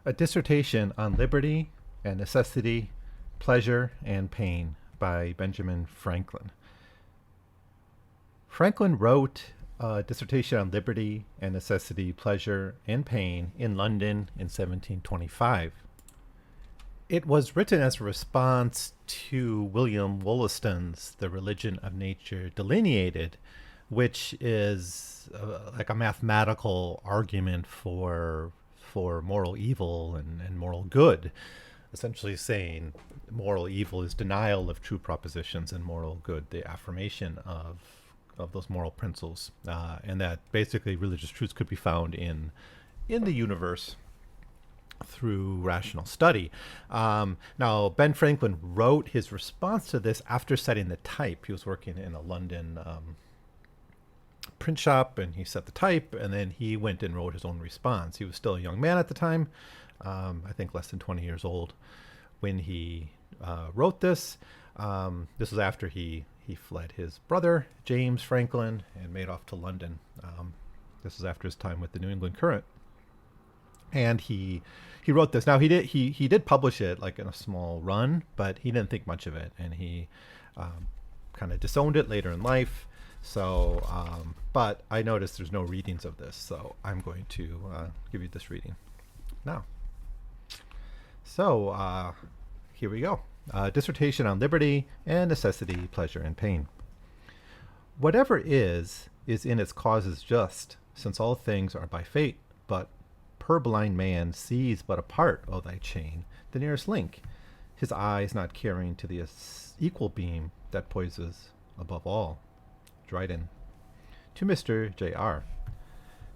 A Dissertation on Liberty and Necessity, Pleasure and Pain by Benjamin Franklin. Franklin wrote a dissertation on liberty and necessity, pleasure and pain in London in 1725. It was written as a response to William Wollaston's The Religion of Nature Delineated, which is like a mathematical argument for moral evil and moral good, essentially saying moral evil is denial of true propositions and moral good, the affirmation of those moral principles, and that basically religious truths could be found in the universe through rational study. Now, Ben Franklin wrote his response to this after setting the type. He was working in a London print shop, and he set the type, and then he went and wrote his own response. He was still a young man at the time, I think less than 20 years old when he wrote this. This was after he fled his brother, James Franklin, and made off to London. This was after his time with the New England Current. And he wrote this. Now, he did publish it like in a small run, but he didn't think much of it, and he kind of disowned it later in life. So, but I noticed there's no readings of this, so I'm going to give you this reading now. So, here we go. Dissertation on Liberty and Necessity, Pleasure and Pain. Whatever is in its causes just, since all things are by fate, but purblind man sees but a part of thy chain, the nearest link, his eyes not carrying to the equal beam that poises above all. Dryden. To Mr. J.R.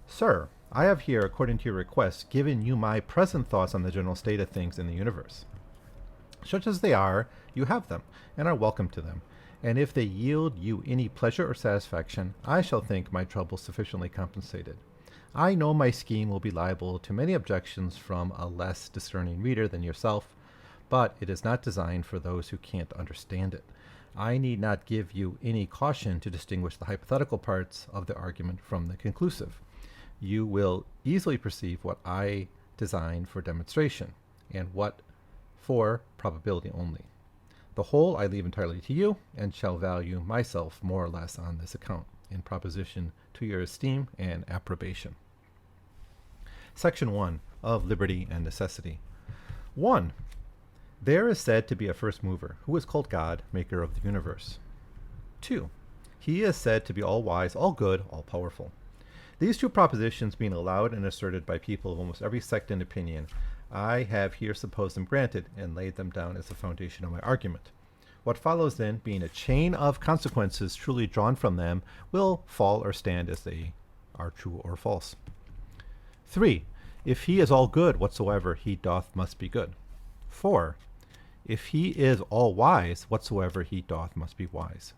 Sir, I have here, according to your request, given you my present thoughts on the general state of things in the universe. Such as they are, you have them, and are welcome to them. And if they yield you any pleasure or satisfaction, I shall think my trouble sufficiently compensated. I know my scheme will be liable to many objections from a less discerning reader than yourself, but it is not designed for those who can't understand it. I need not give you any caution to distinguish the hypothetical parts of the argument from the conclusive. You will easily perceive what I design for demonstration, and what for probability only. The whole I leave entirely to you, and shall value myself more or less on this account, in proposition to your esteem and approbation. Section 1 of Liberty and Necessity. 1. There is said to be a first mover, who is called God, maker of the universe. 2. He is said to be all wise, all good, all powerful. These two propositions being allowed and asserted by people of almost every sect and opinion, I have here supposed them granted, and laid them down as the foundation of my argument. What follows then, being a chain of consequences truly drawn from them, will fall or stand as they are true or false. 3. If he is all good whatsoever he doth must be good. 4. If he is all wise whatsoever he doth must be wise.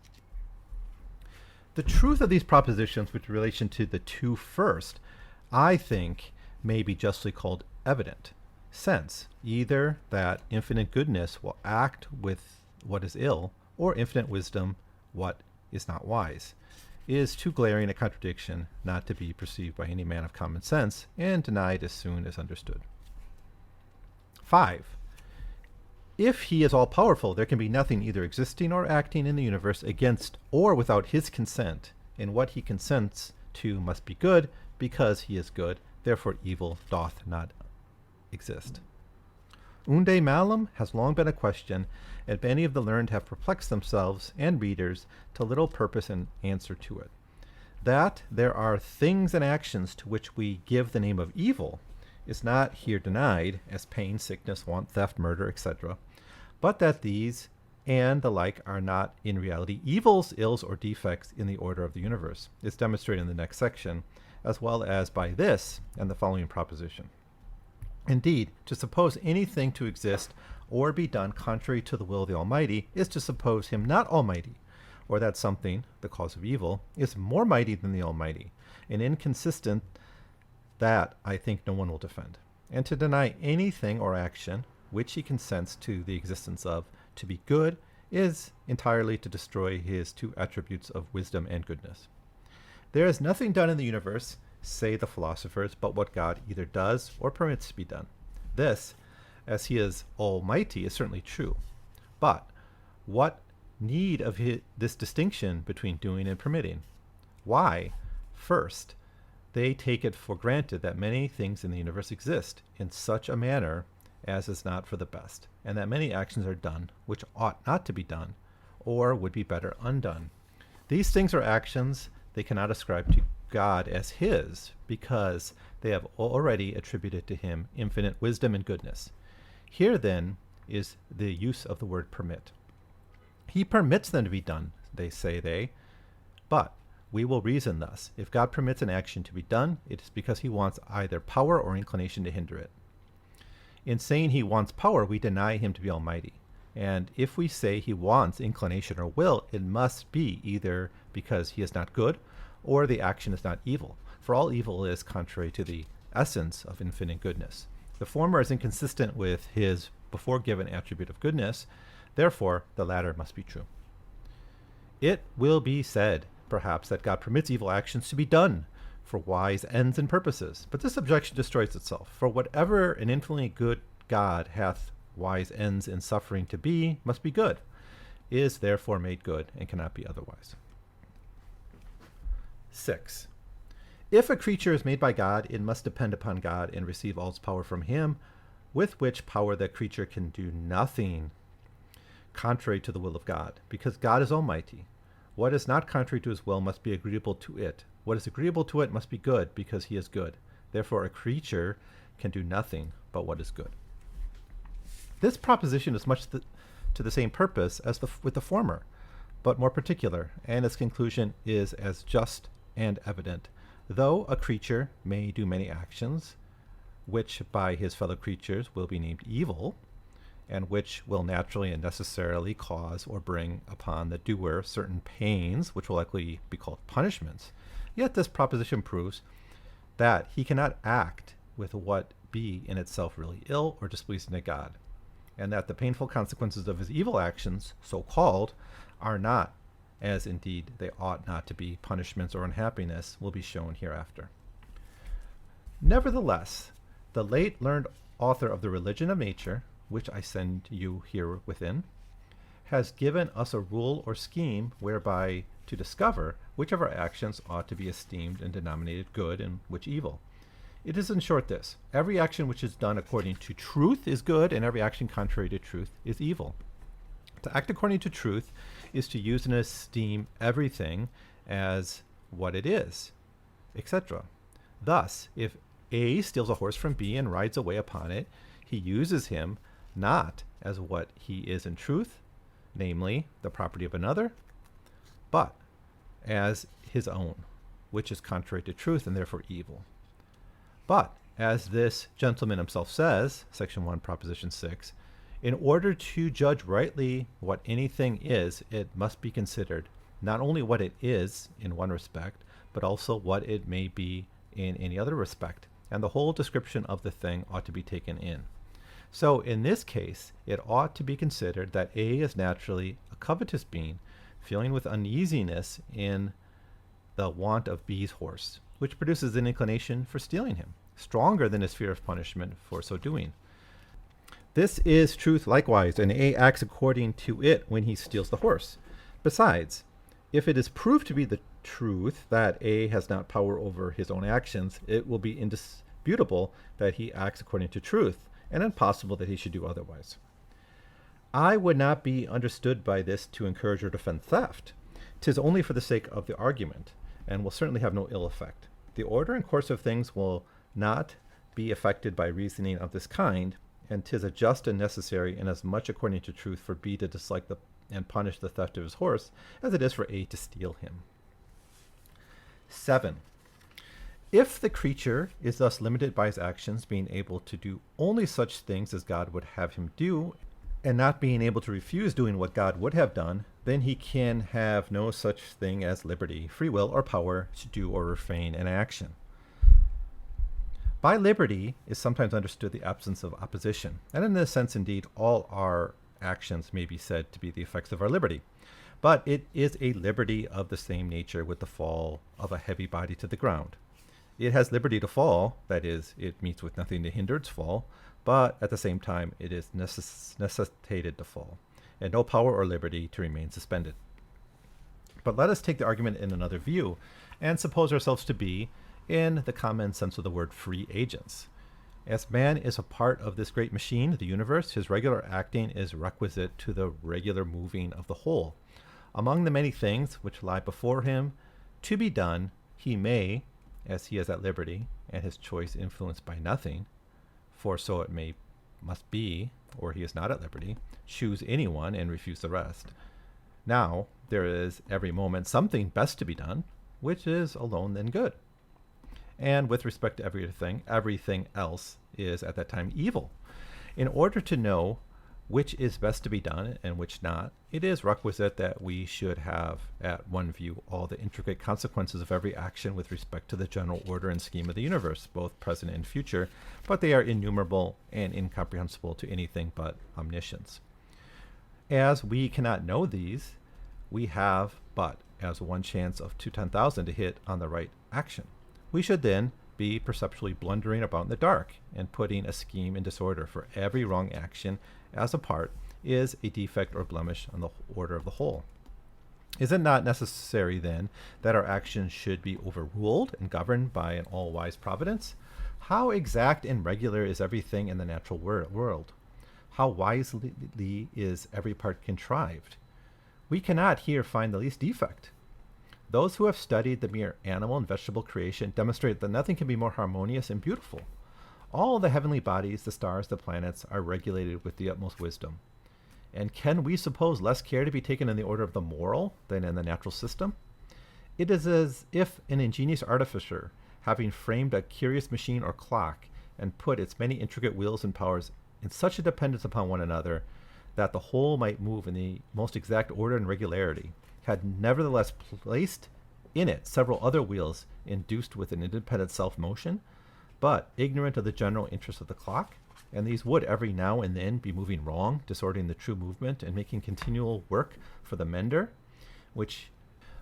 The truth of these propositions with relation to the two first, I think, may be justly called evident, since either that infinite goodness will act with what is ill, or infinite wisdom what is not wise, is too glaring a contradiction not to be perceived by any man of common sense, and denied as soon as understood. 5. If he is all powerful, there can be nothing either existing or acting in the universe against or without his consent, and what he consents to must be good, because he is good, therefore evil doth not exist. Unde malum has long been a question, and many of the learned have perplexed themselves and readers to little purpose in answer to it. That there are things and actions to which we give the name of evil is not here denied, as pain, sickness, want, theft, murder, etc., but that these and the like are not in reality evils, ills, or defects in the order of the universe is demonstrated in the next section, as well as by this and the following proposition. Indeed, to suppose anything to exist or be done contrary to the will of the Almighty is to suppose him not almighty, or that something, the cause of evil, is more mighty than the Almighty, and inconsistent that I think no one will defend. And to deny anything or action which he consents to the existence of to be good is entirely to destroy his two attributes of wisdom and goodness. There is nothing done in the universe, say the philosophers, but what God either does or permits to be done. This, as he is almighty, is certainly true. But what need of this distinction between doing and permitting? Why? First, they take it for granted that many things in the universe exist in such a manner as is not for the best, and that many actions are done which ought not to be done, or would be better undone. These things are actions they cannot ascribe to God as his, because they have already attributed to him infinite wisdom and goodness. Here, then, is the use of the word permit. He permits them to be done, they, but we will reason thus. If God permits an action to be done, it is because he wants either power or inclination to hinder it. In saying he wants power, we deny him to be almighty. And if we say he wants inclination or will, it must be either because he is not good or the action is not evil. For all evil is contrary to the essence of infinite goodness. The former is inconsistent with his before given attribute of goodness. Therefore, the latter must be true. It will be said, perhaps, that God permits evil actions to be done for wise ends and purposes. But this objection destroys itself. For whatever an infinitely good God hath wise ends in suffering to be, must be good, is therefore made good, and cannot be otherwise. 6. If a creature is made by God, it must depend upon God and receive all its power from him, with which power that creature can do nothing contrary to the will of God, because God is almighty. What is not contrary to his will must be agreeable to it. What is agreeable to it must be good, because he is good. Therefore, a creature can do nothing but what is good. This proposition is much to the same purpose as with the former, but more particular, and its conclusion is as just and evident. Though a creature may do many actions, which by his fellow creatures will be named evil, and which will naturally and necessarily cause or bring upon the doer certain pains, which will likely be called punishments, yet this proposition proves that he cannot act with what be in itself really ill or displeasing to God, and that the painful consequences of his evil actions, so called, are not, as indeed they ought not to be, punishments or unhappiness, will be shown hereafter. Nevertheless, the late learned author of the Religion of Nature, which I send you here within, has given us a rule or scheme whereby to discover which of our actions ought to be esteemed and denominated good and which evil. It is in short this: every action which is done according to truth is good, and every action contrary to truth is evil. To act according to truth is to use and esteem everything as what it is, etc. Thus, if A steals a horse from B and rides away upon it, he uses him not as what he is in truth, namely the property of another, but as his own, which is contrary to truth and therefore evil. But, as this gentleman himself says, section 1, proposition 6, in order to judge rightly what anything is, it must be considered not only what it is in one respect, but also what it may be in any other respect, and the whole description of the thing ought to be taken in. So in this case, it ought to be considered that A is naturally a covetous being, feeling with uneasiness in the want of B's horse, which produces an inclination for stealing him, stronger than his fear of punishment for so doing. This is truth likewise, and A acts according to it when he steals the horse. Besides, if it is proved to be the truth that A has not power over his own actions, it will be indisputable that he acts according to truth, and impossible that he should do otherwise. I would not be understood by this to encourage or defend theft. 'Tis only for the sake of the argument, and will certainly have no ill effect. The order and course of things will not be affected by reasoning of this kind, and 'tis a just and necessary and as much according to truth for B to dislike and punish the theft of his horse as it is for A to steal him. 7. If the creature is thus limited by his actions, being able to do only such things as God would have him do, and not being able to refuse doing what God would have done, then he can have no such thing as liberty, free will, or power to do or refrain an action. By liberty is sometimes understood the absence of opposition, and in this sense, indeed, all our actions may be said to be the effects of our liberty. But it is a liberty of the same nature with the fall of a heavy body to the ground. It has liberty to fall, that is, it meets with nothing to hinder its fall, but at the same time it is necessitated to fall, and no power or liberty to remain suspended. But let us take the argument in another view, and suppose ourselves to be, in the common sense of the word, free agents. As man is a part of this great machine, the universe, his regular acting is requisite to the regular moving of the whole. Among the many things which lie before him to be done, he may, as he is at liberty, and his choice influenced by nothing, for so it must be, or he is not at liberty, choose any one and refuse the rest. Now there is every moment something best to be done, which is alone then good. And with respect to everything else is at that time evil. In order to know which is best to be done and which not, it is requisite that we should have at one view all the intricate consequences of every action with respect to the general order and scheme of the universe, both present and future, but they are innumerable and incomprehensible to anything but omniscience. As we cannot know these, we have but as one chance of 10,000 to hit on the right action. We should then be perceptually blundering about in the dark and putting a scheme in disorder, for every wrong action as a part is a defect or blemish on the order of the whole. Is it not necessary then that our actions should be overruled and governed by an all-wise providence? How exact and regular is everything in the natural world? How wisely is every part contrived? We cannot here find the least defect. Those who have studied the mere animal and vegetable creation demonstrate that nothing can be more harmonious and beautiful. All the heavenly bodies, the stars, the planets, are regulated with the utmost wisdom. And can we suppose less care to be taken in the order of the moral than in the natural system? It is as if an ingenious artificer, having framed a curious machine or clock, and put its many intricate wheels and powers in such a dependence upon one another, that the whole might move in the most exact order and regularity, had nevertheless placed in it several other wheels induced with an independent self-motion, but ignorant of the general interest of the clock, and these would every now and then be moving wrong, disordering the true movement, and making continual work for the mender, which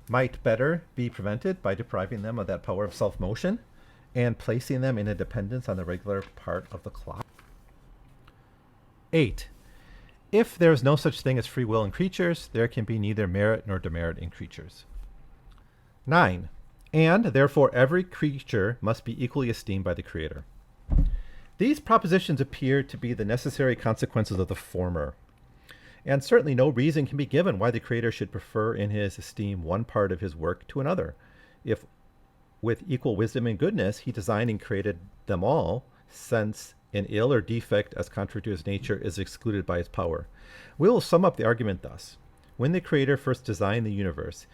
might better be prevented by depriving them of that power of self-motion, and placing them in a dependence on the regular part of the clock. 8. If there is no such thing as free will in creatures, there can be neither merit nor demerit in creatures. 9. And therefore every creature must be equally esteemed by the Creator. These propositions appear to be the necessary consequences of the former, and certainly no reason can be given why the Creator should prefer in his esteem one part of his work to another, if with equal wisdom and goodness he designed and created them all, since an ill or defect as contrary to his nature is excluded by his power. We will sum up the argument thus. When the Creator first designed the universe,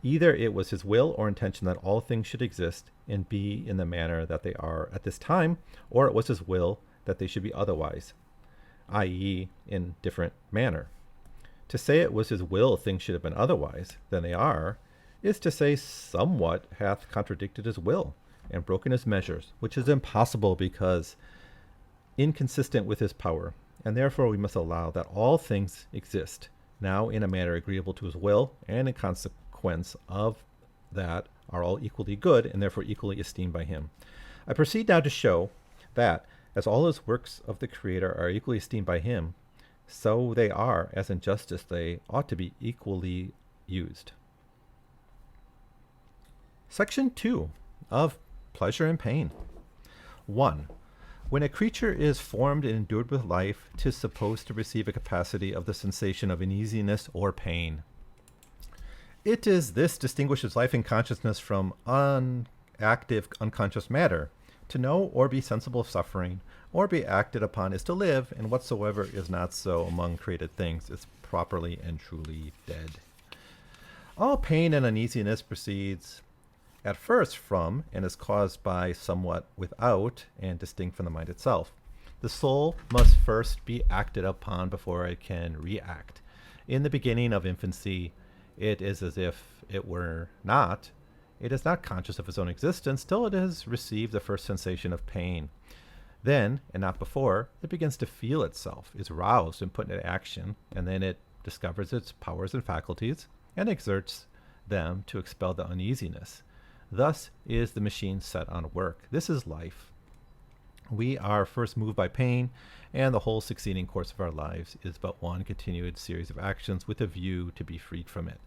either it was his will or intention that all things should exist and be in the manner that they are at this time, or it was his will that they should be otherwise, i.e. in different manner. To say it was his will things should have been otherwise than they are, is to say somewhat hath contradicted his will and broken his measures, which is impossible because inconsistent with his power, and therefore we must allow that all things exist now in a manner agreeable to his will, and in consequence of that are all equally good and therefore equally esteemed by him. I proceed now to show that as all his works of the Creator are equally esteemed by him, so they are, as in justice they ought to be, equally used. Section 2 of Pleasure and Pain. 1. When a creature is formed and endued with life, 'tis supposed to receive a capacity of the sensation of uneasiness or pain. It is this distinguishes life and consciousness from active unconscious matter. To know or be sensible of suffering or be acted upon is to live, and whatsoever is not so among created things is properly and truly dead. All pain and uneasiness proceeds at first from and is caused by somewhat without and distinct from the mind itself. The soul must first be acted upon before it can react. In the beginning of infancy, it is as if it were not. It is not conscious of its own existence till it has received the first sensation of pain. Then, and not before, it begins to feel itself, is roused and put into action, and then it discovers its powers and faculties and exerts them to expel the uneasiness. Thus is the machine set on work. This is life. We are first moved by pain, and the whole succeeding course of our lives is but one continued series of actions with a view to be freed from it.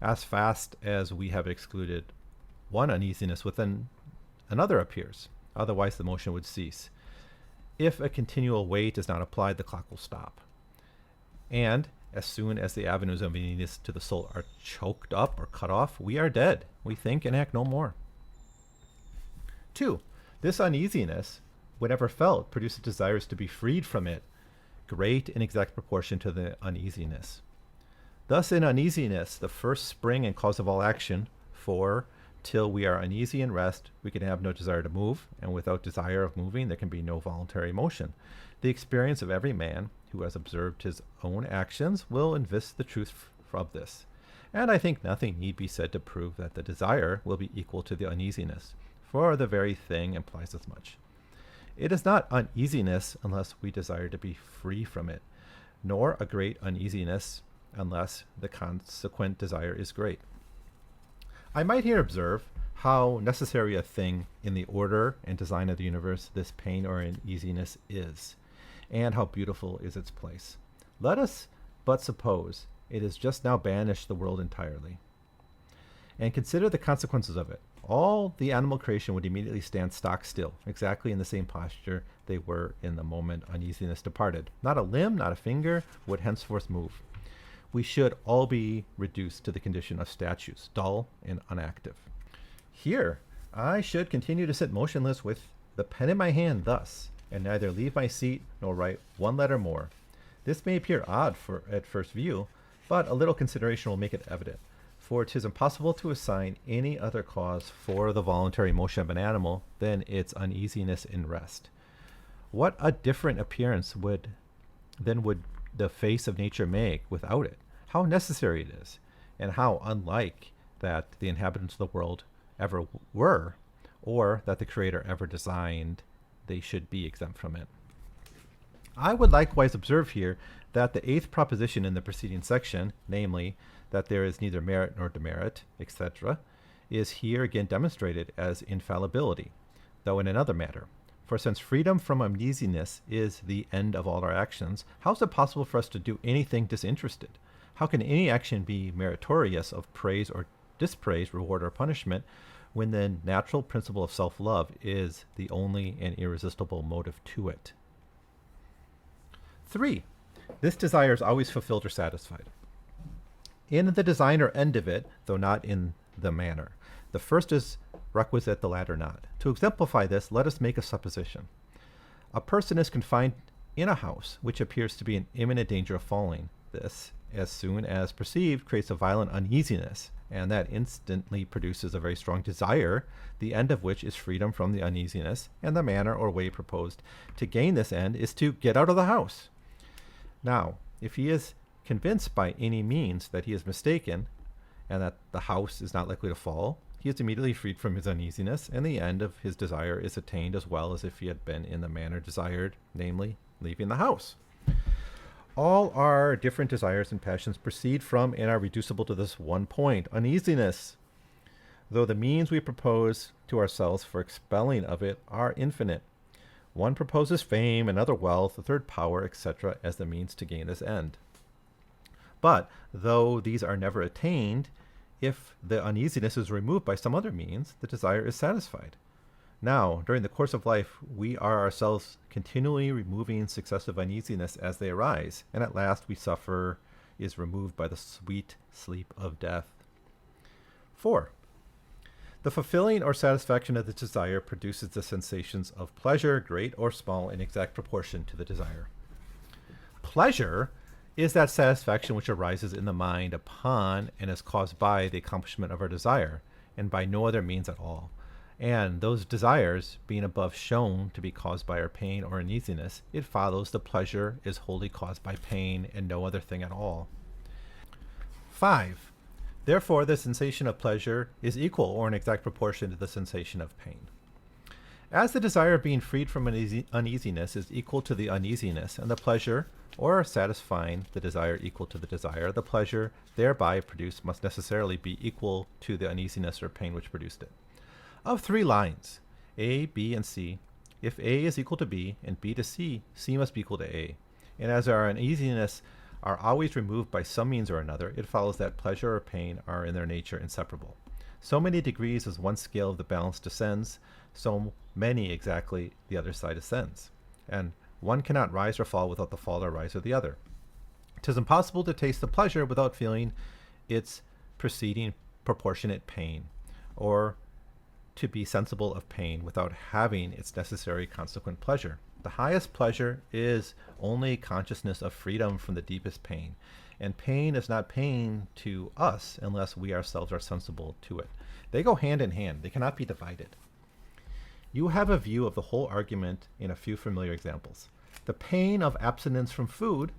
As fast as we have excluded one uneasiness within another appears, otherwise the motion would cease. If a continual weight is not applied, the clock will stop. And as soon as the avenues of uneasiness to the soul are choked up or cut off, we are dead. We think and act no more. 2. This uneasiness, whenever felt, produces desires to be freed from it, great in exact proportion to the uneasiness. Thus in uneasiness, the first spring and cause of all action, for till we are uneasy in rest, we can have no desire to move, and without desire of moving, there can be no voluntary motion. The experience of every man who has observed his own actions will evince the truth of this. And I think nothing need be said to prove that the desire will be equal to the uneasiness, for the very thing implies as much. It is not uneasiness unless we desire to be free from it, nor a great uneasiness unless the consequent desire is great. I might here observe how necessary a thing in the order and design of the universe this pain or uneasiness is, and how beautiful is its place. Let us but suppose it has just now banished the world entirely, and consider the consequences of it. All the animal creation would immediately stand stock still, exactly in the same posture they were in the moment uneasiness departed. Not a limb, not a finger would henceforth move. We should all be reduced to the condition of statues, dull and inactive. Here, I should continue to sit motionless with the pen in my hand thus, and neither leave my seat nor write one letter more. This may appear odd at first view, but a little consideration will make it evident. For 'tis impossible to assign any other cause for the voluntary motion of an animal than its uneasiness in rest. What a different appearance would the face of nature make without it? How necessary it is, and how unlike that the inhabitants of the world ever were, or that the Creator ever designed they should be exempt from it. I would likewise observe here that the 8th proposition in the preceding section, namely, that there is neither merit nor demerit, etc., is here again demonstrated as infallibility, though in another matter. For since freedom from uneasiness is the end of all our actions, how is it possible for us to do anything disinterested? How can any action be meritorious of praise or dispraise, reward or punishment, when the natural principle of self-love is the only and irresistible motive to it? 3. This desire is always fulfilled or satisfied, in the design or end of it, though not in the manner. The first is requisite, the latter not. To exemplify this, let us make a supposition. A person is confined in a house which appears to be in imminent danger of falling. This, as soon as perceived, creates a violent uneasiness, and that instantly produces a very strong desire, the end of which is freedom from the uneasiness, and the manner or way proposed to gain this end is to get out of the house. Now, if he is convinced by any means that he is mistaken, and that the house is not likely to fall, he is immediately freed from his uneasiness, and the end of his desire is attained as well as if he had been in the manner desired, namely, leaving the house. All our different desires and passions proceed from and are reducible to this one point, uneasiness, though the means we propose to ourselves for expelling of it are infinite. One proposes fame, another wealth, a third power, etc., as the means to gain this end. But though these are never attained, if the uneasiness is removed by some other means, the desire is satisfied. Now, during the course of life, we are ourselves continually removing successive uneasiness as they arise, and at last we suffer is removed by the sweet sleep of death. 4. The fulfilling or satisfaction of the desire produces the sensations of pleasure, great or small, in exact proportion to the desire. Pleasure is that satisfaction which arises in the mind upon and is caused by the accomplishment of our desire, and by no other means at all. And those desires being above shown to be caused by our pain or uneasiness, it follows the pleasure is wholly caused by pain and no other thing at all. 5. Therefore, the sensation of pleasure is equal or in exact proportion to the sensation of pain. As the desire of being freed from uneasiness is equal to the uneasiness, and the pleasure, or satisfying the desire equal to the desire, the pleasure thereby produced must necessarily be equal to the uneasiness or pain which produced it. of three lines, A, B, and C. If A is equal to B and B to C, C must be equal to A. And as our uneasiness are always removed by some means or another, it follows that pleasure or pain are in their nature inseparable. So many degrees as one scale of the balance descends, so many exactly the other side ascends. And one cannot rise or fall without the fall or rise of the other. 'Tis impossible to taste the pleasure without feeling its preceding proportionate pain, or to be sensible of pain without having its necessary consequent pleasure. The highest pleasure is only consciousness of freedom from the deepest pain, and pain is not pain to us unless we ourselves are sensible to it. They go hand in hand. They cannot be divided. You have a view of the whole argument in a few familiar examples. The pain of abstinence from food,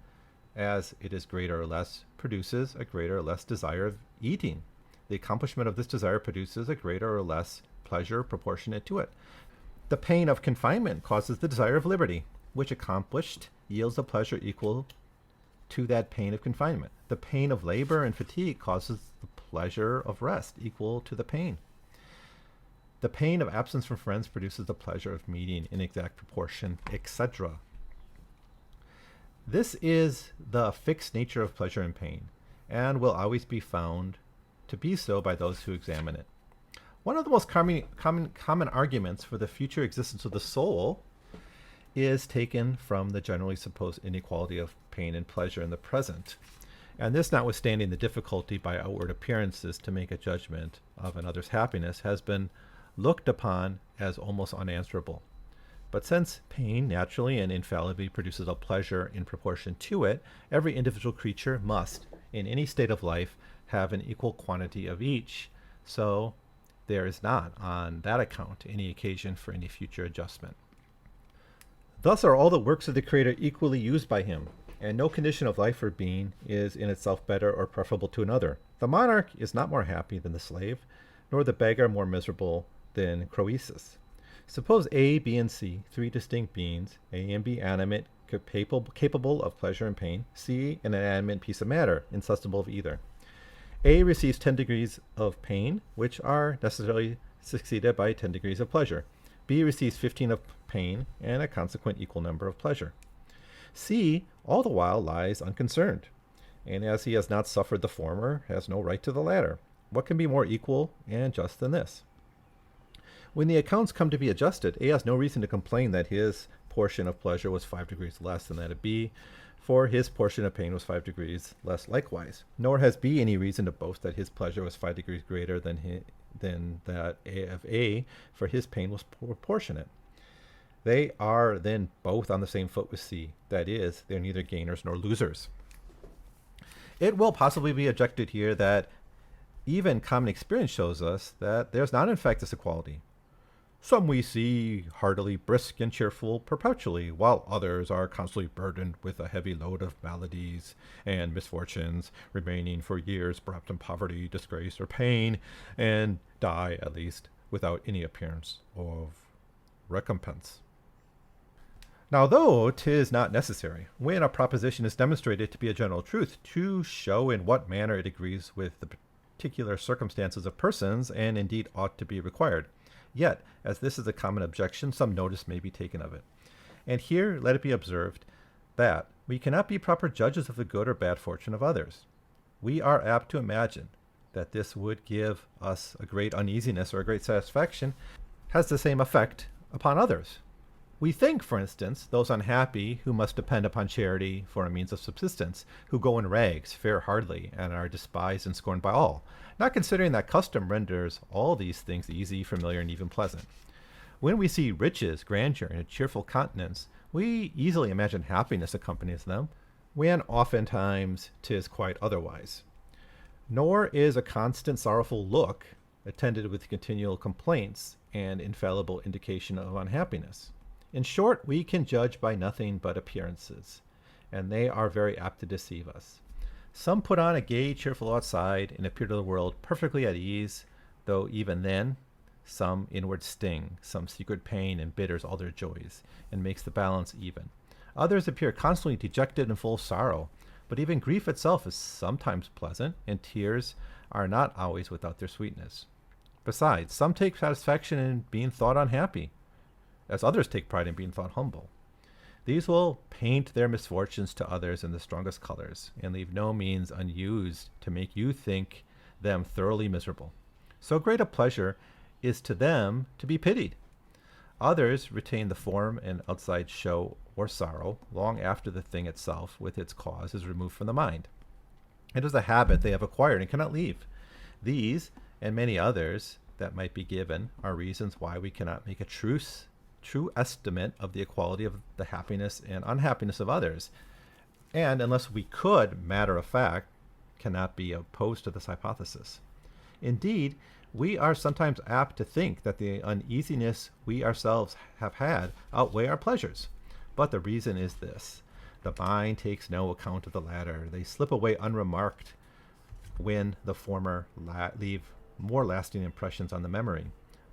as it is greater or less, produces a greater or less desire of eating. The accomplishment of this desire produces a greater or less pleasure proportionate to it. The pain of confinement causes the desire of liberty, which accomplished yields a pleasure equal to that pain of confinement. The pain of labor and fatigue causes the pleasure of rest equal to the pain. The pain of absence from friends produces the pleasure of meeting in exact proportion, etc. This is the fixed nature of pleasure and pain, and will always be found to be so by those who examine it. One of the most common arguments for the future existence of the soul is taken from the generally supposed inequality of pain and pleasure in the present, and this notwithstanding the difficulty by outward appearances to make a judgment of another's happiness has been looked upon as almost unanswerable. But since pain naturally and infallibly produces a pleasure in proportion to it, every individual creature must, in any state of life, have an equal quantity of each, so there is not, on that account, any occasion for any future adjustment. Thus are all the works of the Creator equally used by him, and no condition of life or being is in itself better or preferable to another. The monarch is not more happy than the slave, nor the beggar more miserable than Croesus. Suppose A, B, and C, three distinct beings, A and B animate, capable of pleasure and pain, C an inanimate piece of matter, insusceptible of either. A receives 10 degrees of pain, which are necessarily succeeded by 10 degrees of pleasure. B receives 15 of pain and a consequent equal number of pleasure. C all the while lies unconcerned, and as he has not suffered the former, has no right to the latter. What can be more equal and just than this? When the accounts come to be adjusted, A has no reason to complain that his portion of pleasure was 5 degrees less than that of B, for his portion of pain was 5 degrees less likewise. Nor has B any reason to boast that his pleasure was 5 degrees greater than that of A, for his pain was proportionate. They are then both on the same foot with C. That is, they're neither gainers nor losers. It will possibly be objected here that even common experience shows us that there's not in fact this equality. Some we see heartily brisk and cheerful perpetually, while others are constantly burdened with a heavy load of maladies and misfortunes, remaining for years perhaps in poverty, disgrace, or pain, and die, at least, without any appearance of recompense. Now, though 'tis not necessary, when a proposition is demonstrated to be a general truth, to show in what manner it agrees with the particular circumstances of persons, and indeed ought to be required, yet, as this is a common objection, some notice may be taken of it. And here let it be observed that we cannot be proper judges of the good or bad fortune of others. We are apt to imagine that this would give us a great uneasiness or a great satisfaction, has the same effect upon others. We think, for instance, those unhappy who must depend upon charity for a means of subsistence, who go in rags, fare hardly, and are despised and scorned by all, not considering that custom renders all these things easy, familiar, and even pleasant. When we see riches, grandeur, and a cheerful countenance, we easily imagine happiness accompanies them, when oftentimes 'tis quite otherwise. Nor is a constant sorrowful look, attended with continual complaints, an infallible indication of unhappiness. In short, we can judge by nothing but appearances, and they are very apt to deceive us. Some put on a gay, cheerful outside, and appear to the world perfectly at ease, though even then some inward sting, some secret pain embitters all their joys, and makes the balance even. Others appear constantly dejected and full of sorrow, but even grief itself is sometimes pleasant, and tears are not always without their sweetness. Besides, some take satisfaction in being thought unhappy, as others take pride in being thought humble. These will paint their misfortunes to others in the strongest colors, and leave no means unused to make you think them thoroughly miserable. So great a pleasure is to them to be pitied. Others retain the form and outside show or sorrow long after the thing itself with its cause is removed from the mind. It is a habit they have acquired and cannot leave. These, and many others that might be given, are reasons why we cannot make a true estimate of the equality of the happiness and unhappiness of others, and unless we could, matter of fact, cannot be opposed to this hypothesis. Indeed, we are sometimes apt to think that the uneasiness we ourselves have had outweigh our pleasures. But the reason is this: the mind takes no account of the latter. They slip away unremarked when the former leave more lasting impressions on the memory.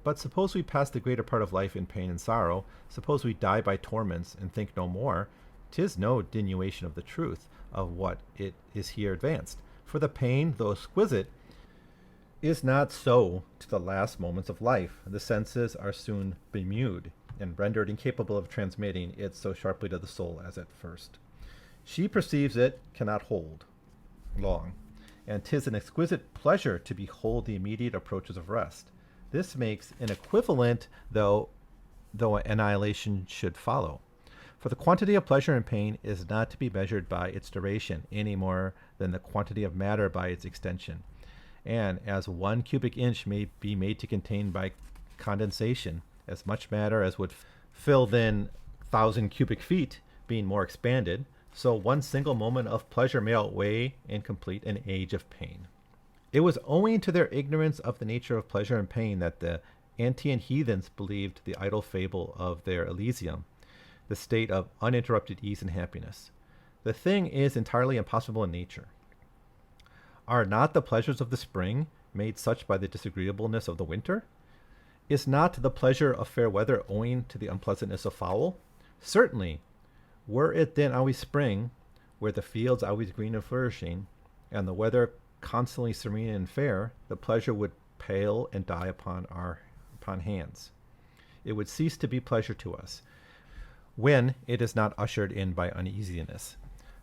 But suppose we pass the greater part of life in pain and sorrow, suppose we die by torments and think no more, 'tis no diminution of the truth of what it is here advanced. For the pain, though exquisite, is not so to the last moments of life. The senses are soon benumbed, and rendered incapable of transmitting it so sharply to the soul as at first. She perceives it cannot hold long, and 'tis an exquisite pleasure to behold the immediate approaches of rest. This makes an equivalent, though annihilation should follow. For the quantity of pleasure and pain is not to be measured by its duration, any more than the quantity of matter by its extension. And as 1 cubic inch may be made to contain by condensation as much matter as would fill then 1,000 cubic feet, being more expanded, so one single moment of pleasure may outweigh and complete an age of pain. It was owing to their ignorance of the nature of pleasure and pain that the Antiochian heathens believed the idle fable of their Elysium, the state of uninterrupted ease and happiness. The thing is entirely impossible in nature. Are not the pleasures of the spring made such by the disagreeableness of the winter? Is not the pleasure of fair weather owing to the unpleasantness of foul? Certainly. Were it then always spring, were the fields always green and flourishing, and the weather constantly serene and fair, the pleasure would pale and die upon hands. It would cease to be pleasure to us when it is not ushered in by uneasiness.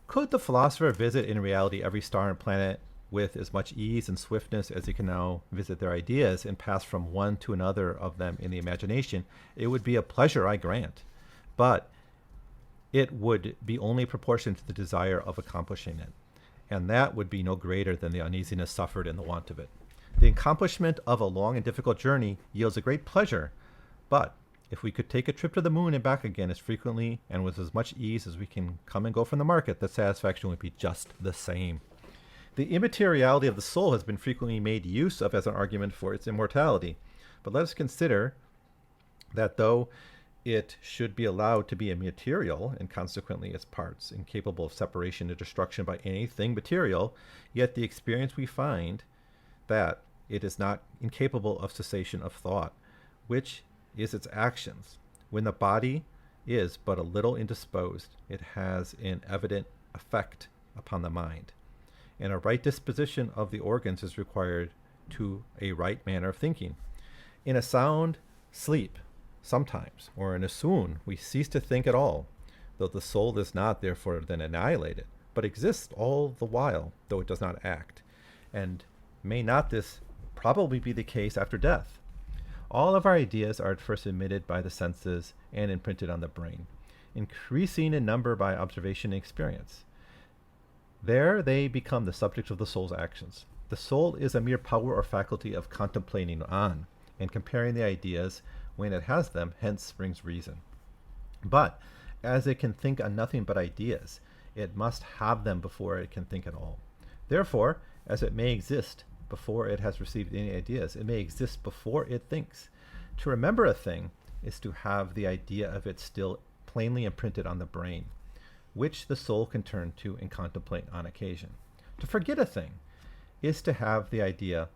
Could the philosopher visit in reality every star and planet with as much ease and swiftness as he can now visit their ideas, and pass from one to another of them in the imagination, it would be a pleasure, I grant, but it would be only proportioned to the desire of accomplishing it, and that would be no greater than the uneasiness suffered in the want of it. The accomplishment of a long and difficult journey yields a great pleasure, but if we could take a trip to the moon and back again as frequently and with as much ease as we can come and go from the market, the satisfaction would be just the same. The immateriality of the soul has been frequently made use of as an argument for its immortality, but let us consider that though it should be allowed to be immaterial, and consequently its parts incapable of separation and destruction by anything material, yet the experience we find that it is not incapable of cessation of thought, which is its actions. When the body is but a little indisposed, it has an evident effect upon the mind, and a right disposition of the organs is required to a right manner of thinking. In a sound sleep, sometimes, or in a swoon, we cease to think at all, though the soul is not therefore then annihilated, but exists all the while, though it does not act. And may not this probably be the case after death? All of our ideas are at first emitted by the senses and imprinted on the brain, increasing in number by observation and experience. There they become the subject of the soul's actions. The soul is a mere power or faculty of contemplating on and comparing the ideas when it has them, hence springs reason. But as it can think on nothing but ideas, it must have them before it can think at all. Therefore, as it may exist before it has received any ideas, it may exist before it thinks. To remember a thing is to have the idea of it still plainly imprinted on the brain, which the soul can turn to and contemplate on occasion. To forget a thing is to have the idea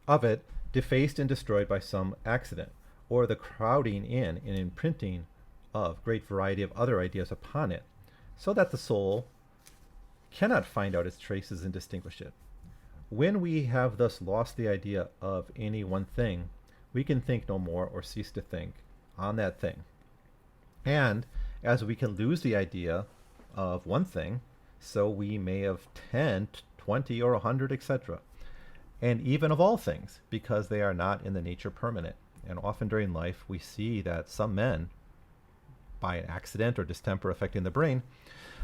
of it defaced and destroyed by some accident, or the crowding in and imprinting of great variety of other ideas upon it, so that the soul cannot find out its traces and distinguish it. When we have thus lost the idea of any one thing, we can think no more or cease to think on that thing. And as we can lose the idea of one thing, so we may of 10, 20, or 100, etc. And even of all things, because they are not in the nature permanent. And often during life, we see that some men, by an accident or distemper affecting the brain,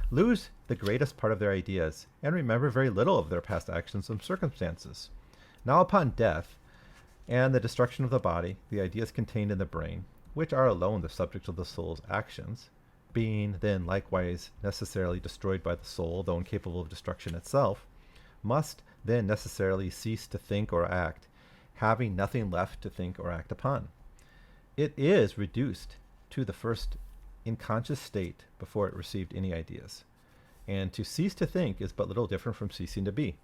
lose the greatest part of their ideas and remember very little of their past actions and circumstances. Now upon death and the destruction of the body, the ideas contained in the brain, which are alone the subject of the soul's actions, being then likewise necessarily destroyed by the soul, though incapable of destruction itself, must then necessarily cease to think or act, having nothing left to think or act upon. It is reduced to the first unconscious state before it received any ideas. And to cease to think is but little different from ceasing to be.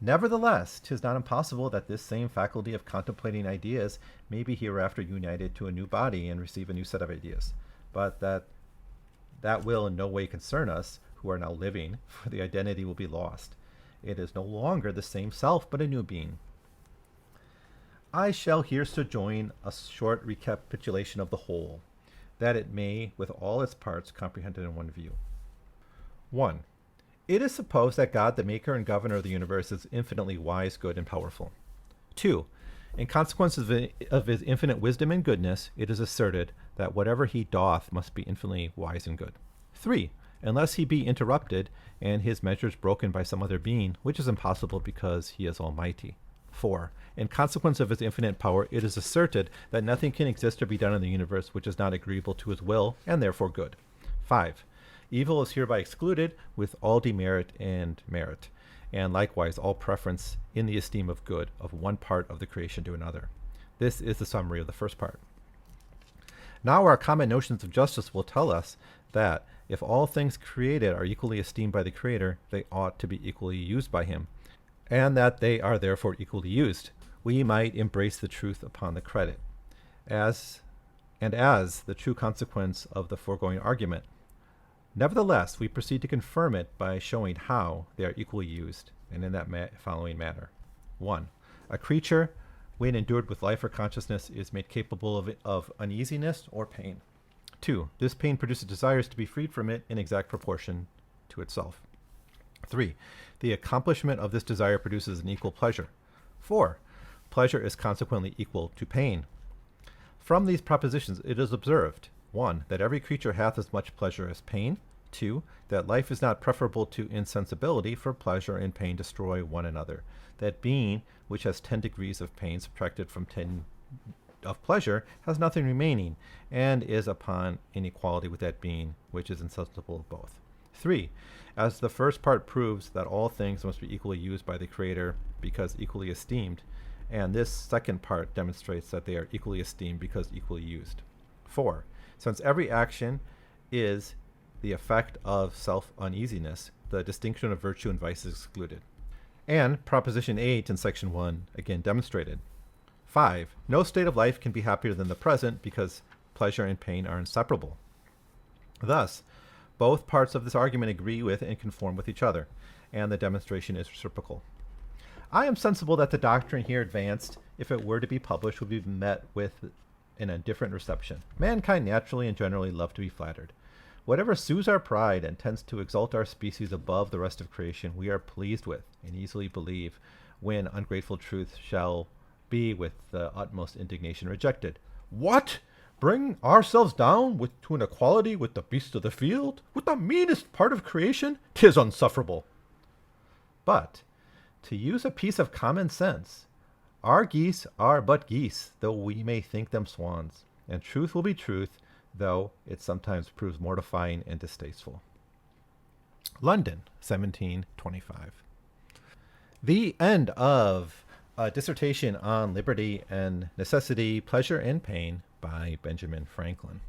Nevertheless, 'tis not impossible that this same faculty of contemplating ideas may be hereafter united to a new body and receive a new set of ideas, but that will in no way concern us who are now living, for the identity will be lost. It is no longer the same self, but a new being. I shall here subjoin a short recapitulation of the whole, that it may, with all its parts, comprehended in one view. 1. It is supposed that God, the maker and governor of the universe, is infinitely wise, good, and powerful. 2. In consequence of his infinite wisdom and goodness, it is asserted that whatever he doth must be infinitely wise and good. 3. Unless he be interrupted, and his measures broken by some other being, which is impossible because he is almighty. 4. In consequence of his infinite power, it is asserted that nothing can exist or be done in the universe which is not agreeable to his will, and therefore good. 5. Evil is hereby excluded with all demerit and merit, and likewise all preference in the esteem of good of one part of the creation to another. This is the summary of the first part. Now our common notions of justice will tell us that if all things created are equally esteemed by the Creator, they ought to be equally used by him, and that they are therefore equally used. We might embrace the truth upon the credit, as the true consequence of the foregoing argument. Nevertheless, we proceed to confirm it by showing how they are equally used, and in that following manner. 1. A creature, when endued with life or consciousness, is made capable of uneasiness or pain. 2. This pain produces desires to be freed from it in exact proportion to itself. 3. The accomplishment of this desire produces an equal pleasure. 4. Pleasure is consequently equal to pain. From these propositions it is observed, 1. That every creature hath as much pleasure as pain. 2. That life is not preferable to insensibility, for pleasure and pain destroy one another. That being which has 10 degrees of pain subtracted from 10 of pleasure has nothing remaining, and is upon inequality with that being which is insensible of both. 3. As the first part proves that all things must be equally used by the Creator because equally esteemed, and this second part demonstrates that they are equally esteemed because equally used. 4. Since every action is the effect of self-uneasiness, the distinction of virtue and vice is excluded. And Proposition 8 in Section 1 again demonstrated. 5. No state of life can be happier than the present because pleasure and pain are inseparable. Thus, both parts of this argument agree with and conform with each other, and the demonstration is reciprocal. I am sensible that the doctrine here advanced, if it were to be published, would be met with an indifferent reception. Mankind naturally and generally love to be flattered. Whatever soothes our pride and tends to exalt our species above the rest of creation, we are pleased with and easily believe, when ungrateful truth shall be with the utmost indignation rejected. What? Bring ourselves down to an equality with the beasts of the field? With the meanest part of creation? 'Tis unsufferable. But, to use a piece of common sense, our geese are but geese, though we may think them swans, and truth will be truth, though it sometimes proves mortifying and distasteful. London, 1725. The end of a dissertation on liberty and necessity, pleasure and pain by Benjamin Franklin.